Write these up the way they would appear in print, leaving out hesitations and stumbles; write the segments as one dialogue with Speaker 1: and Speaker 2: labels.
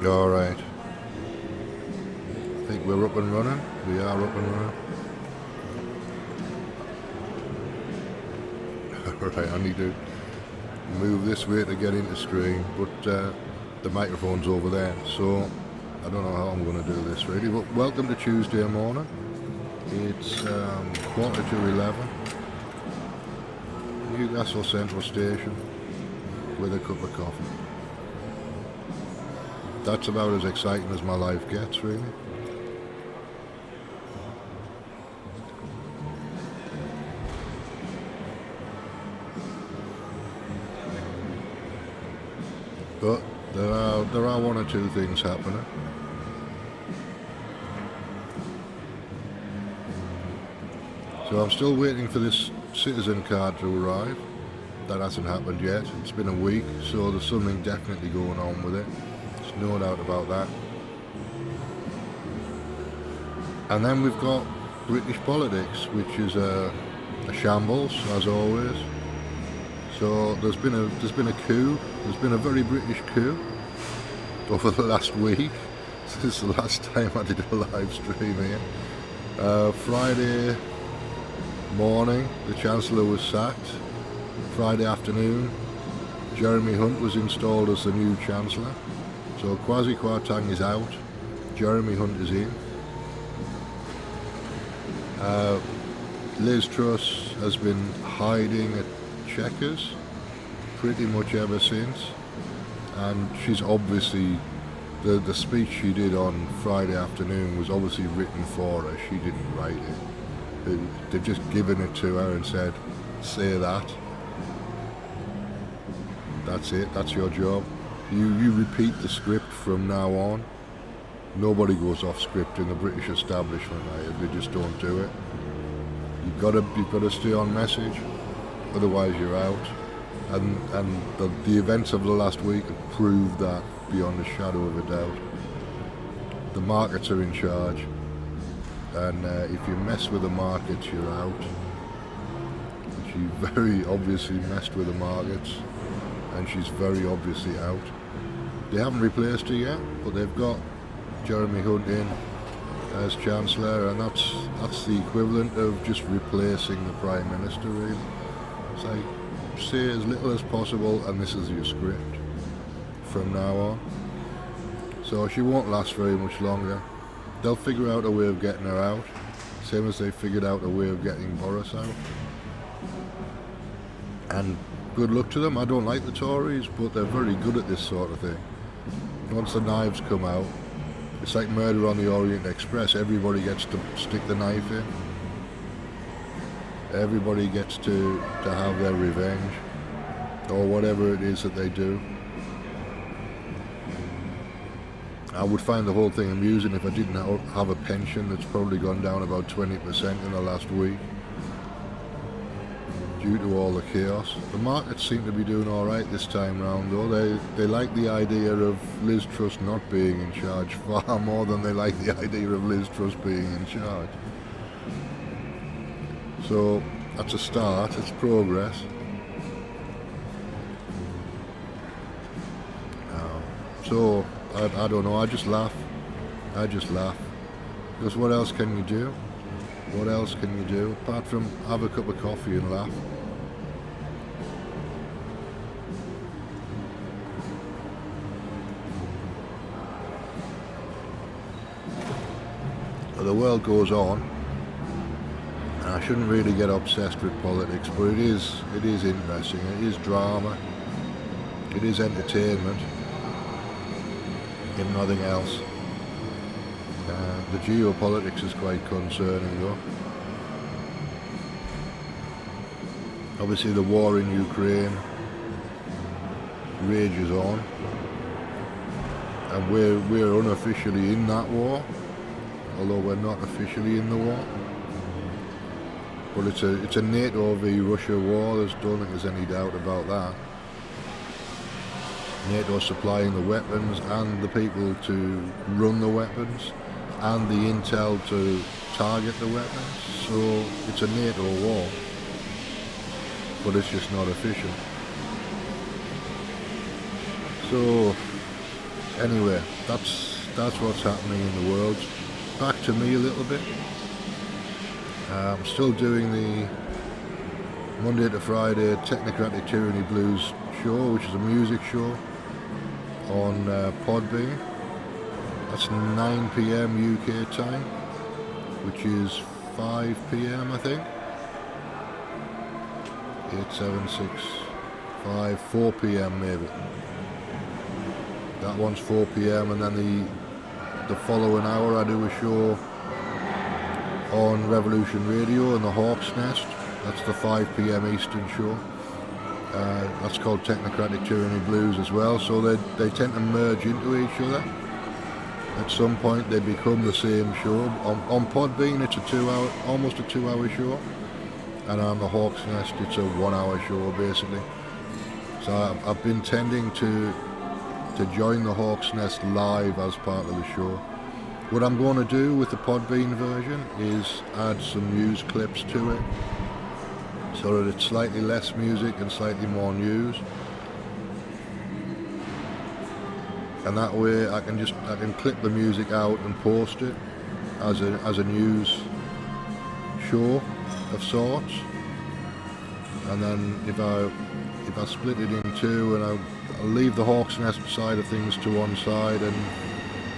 Speaker 1: Alright. I think we're up and running. We are up and running. Alright, I need to move this way to get into stream, but the microphone's over there, so I don't know how I'm going to do this really. But welcome to Tuesday morning. It's 11:15. Newcastle Central Station with a cup of coffee. That's about as exciting as my life gets, really. But there are one or two things happening. So I'm still waiting for this citizen card to arrive. That hasn't happened yet. It's been a week, so there's something definitely going on with it. There's no doubt about that. And then we've got British politics, which is a shambles, as always. So there's been a coup. There's been a very British coup over the last week. This is the last time I did a live stream here. Friday morning, the Chancellor was sacked. Friday afternoon, Jeremy Hunt was installed as the new Chancellor. So Kwasi Kwarteng is out, Jeremy Hunt is in. Liz Truss has been hiding at Chequers pretty much ever since, and she's obviously, the speech she did on Friday afternoon was obviously written for her. She didn't write it. They've just given it to her and said, say that. That's it, that's your job. You repeat the script from now on. Nobody goes off script in the British establishment. They just don't do it. You've got to stay on message, otherwise you're out. And the events of the last week have proved that beyond a shadow of a doubt. The markets are in charge, and if you mess with the markets, you're out. She very obviously messed with the markets, and she's very obviously out. They haven't replaced her yet, but they've got Jeremy Hunt in as Chancellor, and that's the equivalent of just replacing the Prime Minister, really. It's like, say as little as possible, and this is your script from now on. So she won't last very much longer. They'll figure out a way of getting her out, same as they figured out a way of getting Boris out. And good luck to them. I don't like the Tories, but they're very good at this sort of thing. Once the knives come out, it's like Murder on the Orient Express. Everybody gets to stick the knife in. Everybody gets to have their revenge, or whatever it is that they do. I would find the whole thing amusing if I didn't have a pension that's probably gone down about 20% in the last week due to all the chaos. The markets seem to be doing alright this time round, though. They like the idea of Liz Truss not being in charge far more than they like the idea of Liz Truss being in charge. So that's a start, it's progress. So I don't know, I just laugh. Because what else can you do? What else can you do apart from have a cup of coffee and laugh? The world goes on, and I shouldn't really get obsessed with politics, but it is interesting. It is drama. It is entertainment, if nothing else. The geopolitics is quite concerning, though. Obviously, the war in Ukraine rages on, and we're unofficially in that war, although we're not officially in the war. But it's a NATO v Russia war. Don't think there's any doubt about that. NATO supplying the weapons and the people to run the weapons and the intel to target the weapons. So it's a NATO war, but it's just not official. So Anyway, that's what's happening in the world. Back to me a little bit. I'm still doing the Monday to Friday Technocratic Tyranny Blues show, which is a music show on Podbean. That's 9 PM UK time, which is 5 PM I think. 8, 7, 6, 5, 4 PM maybe. That one's 4 PM, and then the following hour I do a show on Revolution Radio in the Hawk's Nest. That's the 5 PM Eastern show. That's called Technocratic Tyranny Blues as well, so they tend to merge into each other. At some point they become the same show. On Podbean it's almost a 2-hour show, and on the Hawk's Nest it's a 1-hour show basically. So I've been tending to join the Hawk's Nest live as part of the show. What I'm going to do with the Podbean version is add some news clips to it, so that it's slightly less music and slightly more news, and that way I can clip the music out and post it as a news show of sorts. And then if I split it in two, and I'll leave the Hawk's Nest side of things to one side, and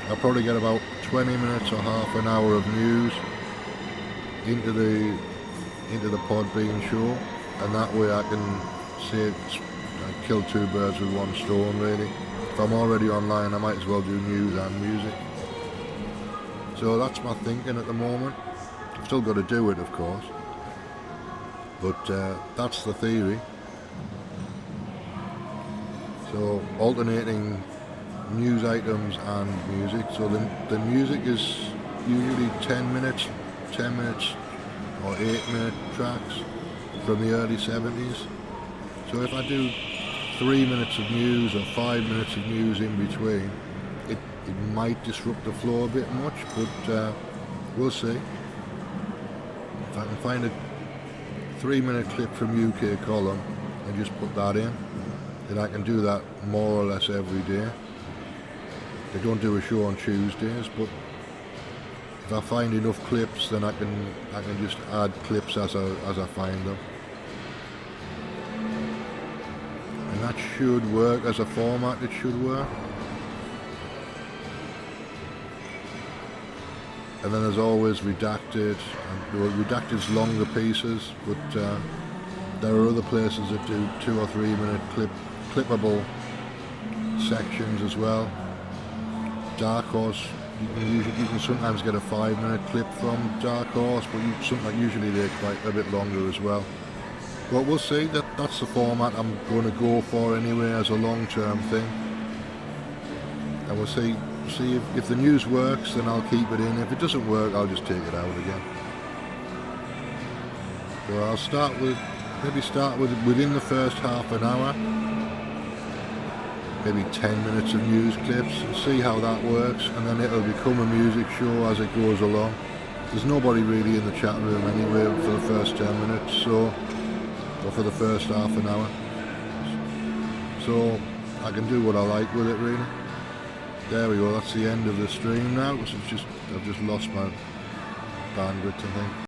Speaker 1: I'll probably get about 20 minutes or half an hour of news into the Podbean show, and that way I can kill two birds with one stone really. If I'm already online I might as well do news and music. So that's my thinking at the moment. I've still got to do it of course, but that's the theory. So alternating news items and music. So the music is usually 10 minutes or 8-minute tracks from the early 70s. So if I do 3 minutes of news or 5 minutes of news in between, it might disrupt the flow a bit much, but we'll see. If I can find a 3-minute clip from UK Column and just put that in, then I can do that more or less every day. They don't do a show on Tuesdays, but if I find enough clips, then I can just add clips as I find them, and that should work as a format. It should work. And then there's always redacted, and redacted's longer pieces, but there are other places that do 2 or 3 minute clippable sections as well. Dark Horse, you can sometimes get a 5-minute clip from Dark Horse, but usually they're quite a bit longer as well. But we'll see. That's the format I'm going to go for anyway as a long-term thing, and we'll see if the news works, then I'll keep it in. If it doesn't work, I'll just take it out again. So I'll maybe start with within the first half an hour, maybe 10 minutes of news clips, and see how that works, and then it'll become a music show as it goes along. There's nobody really in the chat room anyway for the first 10 minutes, or for the first half an hour, so I can do what I like with it really. There we go, that's the end of the stream now, because I've just lost my bandwidth I think.